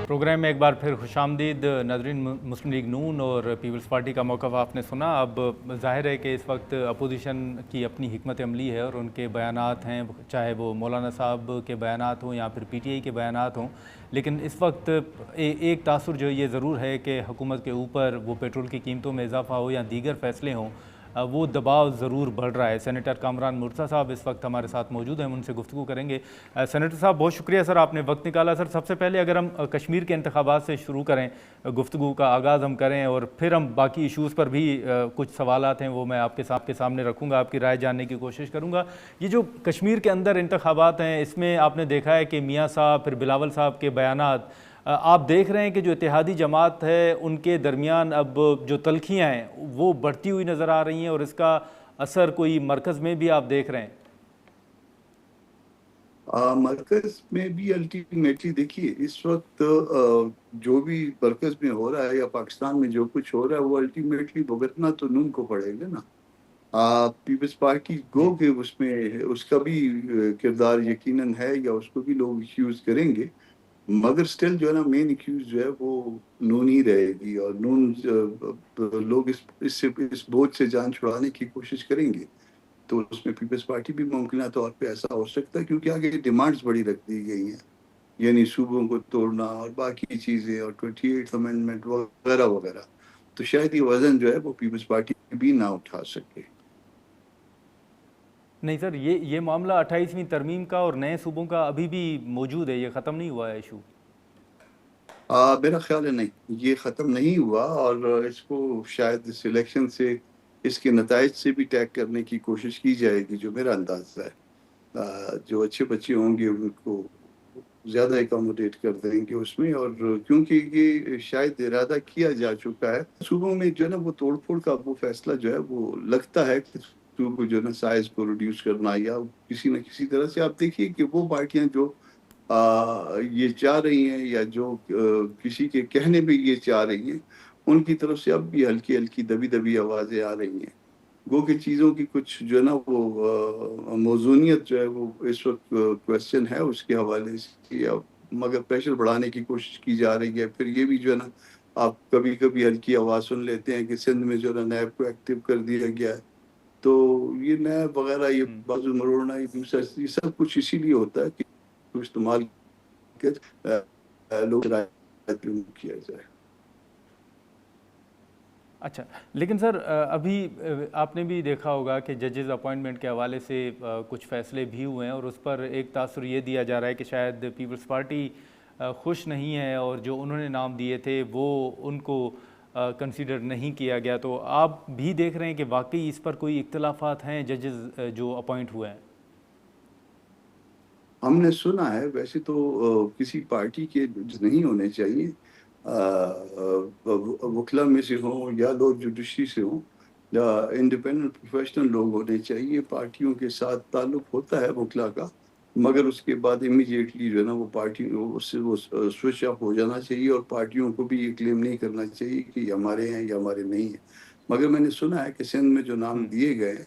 Programme में एक बार फिर खुशामदीद नाज़रीन। मुस्लिम लीग नून और पीपल्स पार्टी का मौक़िफ़ आपने सुना। अब ज़ाहिर है कि इस वक्त अपोजिशन की अपनी हिकमत अमली है और उनके बयानात हैं, चाहे वो मौलाना साहब के बयानात हों या फिर PTI के बयानात हों। लेकिन इस वक्त एक तासुर जो ये ज़रूर है कि हुकूमत के ऊपर वो पेट्रोल की कीमतों में इजाफ़ा हो या दीगर फ़ैसले हों, वो दबाव ज़रूर बढ़ रहा है। सेनेटर कामरान मुर्तज़ा साहब इस वक्त हमारे साथ मौजूद हैं, हम उनसे गुफ्तगू करेंगे। सेनेटर साहब, बहुत शुक्रिया सर, आपने वक्त निकाला। सर, सबसे पहले अगर हम कश्मीर के इंतखाबात से शुरू करें, गुफ्तगू का आगाज़ हम करें और फिर हम बाकी इशूज़ पर भी कुछ सवालात हैं वो मैं आपके सामने रखूँगा, आपकी राय जानने की कोशिश करूँगा। ये जो कश्मीर के अंदर इंतखाबात हैं, इसमें आपने देखा है कि मियाँ साहब फिर बिलावल साहब के बयानात, आप देख रहे हैं कि जो इत्तेहादी जमात है उनके दरमियान अब जो तलखियाँ हैं वो बढ़ती हुई नज़र आ रही हैं और इसका असर कोई मरकज़ में भी आप देख रहे हैं? मरकज में भी अल्टीमेटली देखिए, इस वक्त जो भी मरकज में हो रहा है या पाकिस्तान में जो कुछ हो रहा है वो अल्टीमेटली भुगतना तो नून को पड़ेगा ना। पीपल्स पार्टी गो जी। के उसमें उसका भी किरदार यकीनन है या उसको भी लोग एक्यूज करेंगे, मगर स्टिल जो है ना, मेन एक्यूज जो है वो नून ही रहेगी और नून लोग इस बोझ से जान छुड़ाने की कोशिश करेंगे। तो उसमें पीपल्स पार्टी भी मुमकिन तौर पे ऐसा हो सकता है, क्योंकि आगे डिमांड्स बड़ी रख दी गई हैं, यानी सूबों को तोड़ना और बाकी चीज़ें और 28th अमेंडमेंट वगैरह वगैरह। तो शायद ये वजन जो है वो पीपल्स पार्टी भी ना उठा सके। नहीं सर, ये मामला 28वीं तरमीम का और नए सूबों का अभी भी मौजूद है, ये ख़त्म नहीं हुआ है इशू? मेरा ख्याल है नहीं, ये ख़त्म नहीं हुआ और इसको शायद इस इलेक्शन से इसके नताइज से भी टैग करने की कोशिश की जाएगी, जो मेरा अंदाज़ा है। जो अच्छे बच्चे होंगे उनको ज़्यादा एकोमोडेट कर देंगे उसमें, और क्योंकि ये शायद इरादा किया जा चुका है सूबों में जो है ना, वो तोड़ फोड़ का वो फैसला जो है वो लगता है कि सूबों जो है ना साइज को रिड्यूस करना या किसी न किसी तरह से। आप देखिए कि वो पार्टियां जो ये चाह रही हैं या जो किसी के कहने पे ये चाह रही हैं, उनकी तरफ से अब भी हल्की हल्की दबी दबी आवाजें आ रही हैं। गो की चीज़ों की कुछ जो है ना वो मौजूनियत जो है वो इस वक्त क्वेश्चन है उसके हवाले से, अब मगर प्रेशर बढ़ाने की कोशिश की जा रही है। फिर ये भी जो है ना, आप कभी कभी हल्की आवाज़ सुन लेते हैं कि सिंध में जो है ना नैब को एक्टिव कर दिया गया है। तो ये नैब वगैरह, ये बाजू मरोड़ना, ये दूसरा, ये सब कुछ इसीलिए होता है कि तो इस्तेमाल कर लोग रायत किया जाए। अच्छा, लेकिन सर अभी आपने भी देखा होगा कि जजेस अपॉइंटमेंट के हवाले से कुछ फ़ैसले भी हुए हैं और उस पर एक तासुर ये दिया जा रहा है कि शायद पीपल्स पार्टी खुश नहीं है और जो उन्होंने नाम दिए थे वो उनको कंसीडर नहीं किया गया। तो आप भी देख रहे हैं कि वाकई इस पर कोई इख्तलाफात हैं जजेस जो अपॉइंट हुए हैं? हमने सुना है, वैसे तो किसी पार्टी के नहीं होने चाहिए, वकला में से हों या लोग जुडिशरी से हों या इंडिपेंडेंट प्रोफेशनल लोग होने चाहिए। पार्टियों के साथ ताल्लुक होता है वकला का, मगर उसके बाद इमीडिएटली जो है ना वो पार्टी उससे वो स्विच ऑफ हो जाना चाहिए और पार्टियों को भी ये क्लेम नहीं करना चाहिए कि ये हमारे हैं या हमारे नहीं है। मगर मैंने सुना है कि सिंध में जो नाम दिए गए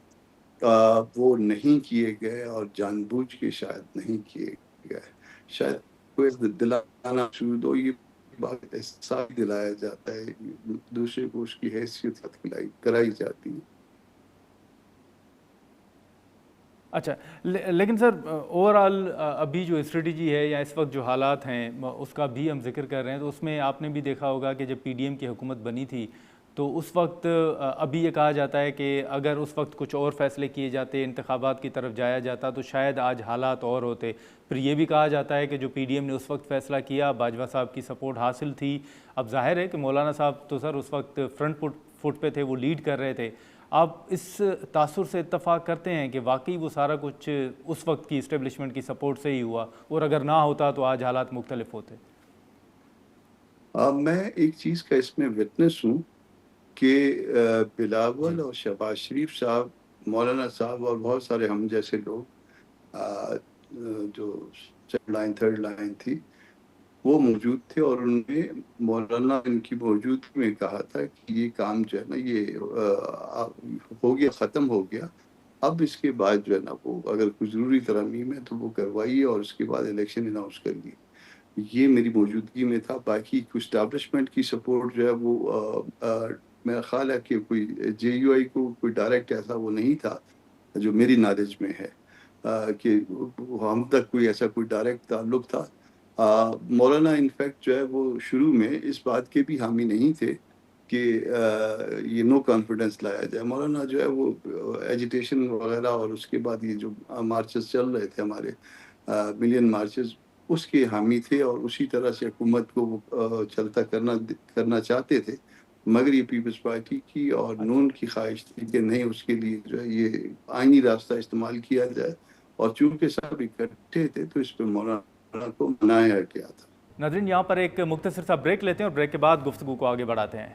वो नहीं किए गए और जानबूझ के शायद नहीं किए गए। शायद कोई दिलाना शुरू दो, ये बात एहसास दिलाया जाता है, दूसरे को उसकी हैसियत कराई जाती है। अच्छा, लेकिन सर ओवरऑल अभी जो स्ट्रेटजी है या इस वक्त जो हालात हैं उसका भी हम जिक्र कर रहे हैं, तो उसमें आपने भी देखा होगा कि जब PDM की हुकूमत बनी थी तो उस वक्त अभी ये कहा जाता है कि अगर उस वक्त कुछ और फ़ैसले किए जाते, इंतखाबात की तरफ जाया जाता तो शायद आज हालात और होते। फिर ये भी कहा जाता है कि जो PDM ने उस वक्त फ़ैसला किया, बाजवा साहब की सपोर्ट हासिल थी। अब जाहिर है कि मौलाना साहब तो सर उस वक्त फ्रंट फुट पे थे, वो लीड कर रहे थे। आप इस तासुर से इत्तफाक करते हैं कि वाकई वो सारा कुछ उस वक्त की इस्टेब्लिशमेंट की सपोर्ट से ही हुआ और अगर ना होता तो आज हालात मुख्तलिफ होते? मैं एक चीज़ का इसमें विटनेस हूँ कि बिलावल जी। और शहबाज शरीफ साहब, मौलाना साहब और बहुत सारे हम जैसे लोग, जो सेकंड लाइन थर्ड लाइन थी, वो मौजूद थे और उन्होंने मौलाना इनकी मौजूदगी में कहा था कि ये काम जो है ना ये हो गया, ख़त्म हो गया। अब इसके बाद जो है ना वो अगर कोई ज़रूरी तरमीम है तो वो करवाइए और उसके बाद इलेक्शन अनाउंस करिए। یہ میری موجودگی میں تھا. باقی اسٹیبلشمنٹ کی سپورٹ جو ہے وہ میرا خیال ہے کہ کوئی جے یو آئی کو کوئی ڈائریکٹ ایسا وہ نہیں تھا جو میری نالج میں ہے کہ ہم تک کوئی ایسا کوئی ڈائریکٹ تعلق تھا. مولانا انفیکٹ جو ہے وہ شروع میں اس بات کے بھی حامی نہیں تھے کہ یہ نو کانفیڈنس لایا جائے. مولانا جو ہے وہ ایجیٹیشن وغیرہ اور اس کے بعد یہ جو مارچز چل رہے تھے ہمارے ملین مارچز, اس کے حامی تھے اور اسی طرح سے حکومت کو وہ چلتا کرنا چاہتے تھے. مگر یہ پیپلز پارٹی کی اور نون کی خواہش تھی کہ نہیں, اس کے لیے جو ہے یہ آئینی راستہ استعمال کیا جائے, اور چونکہ سب اکٹھے تھے تو اس پہ مولانا کو منایا گیا تھا. ناظرین یہاں پر ایک مختصر سا بریک لیتے ہیں اور بریک کے بعد گفتگو کو آگے بڑھاتے ہیں.